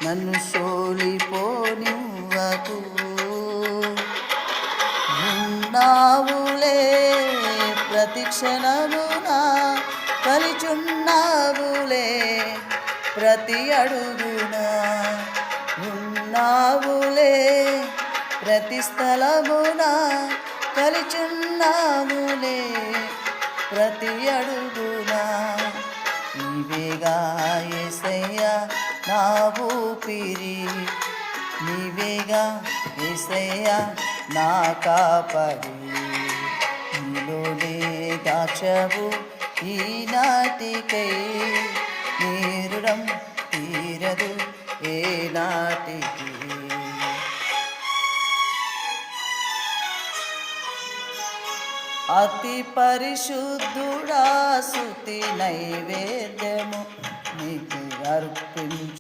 నన్ను సోలిపోనివ్వకు. ఉన్నావులే ప్రతి క్షణమున, కలిచున్నావులే ప్రతి అడుగున. ఉన్నావులే ప్రతి స్థలమున, కలిచున్నావులే ప్రతి అడుగున. నీవేగా యేసయ్యా నా ఊపిరి, నీవేగా యేసయ్యా నా కాపరి. నీలోనే దాచవు ఈనాటికై, నీ రుణం తీరదు ఏనాటికి. అతి పరిశుద్ధుడా స్తుతి నైవేద్యము నీకు అర్పించు.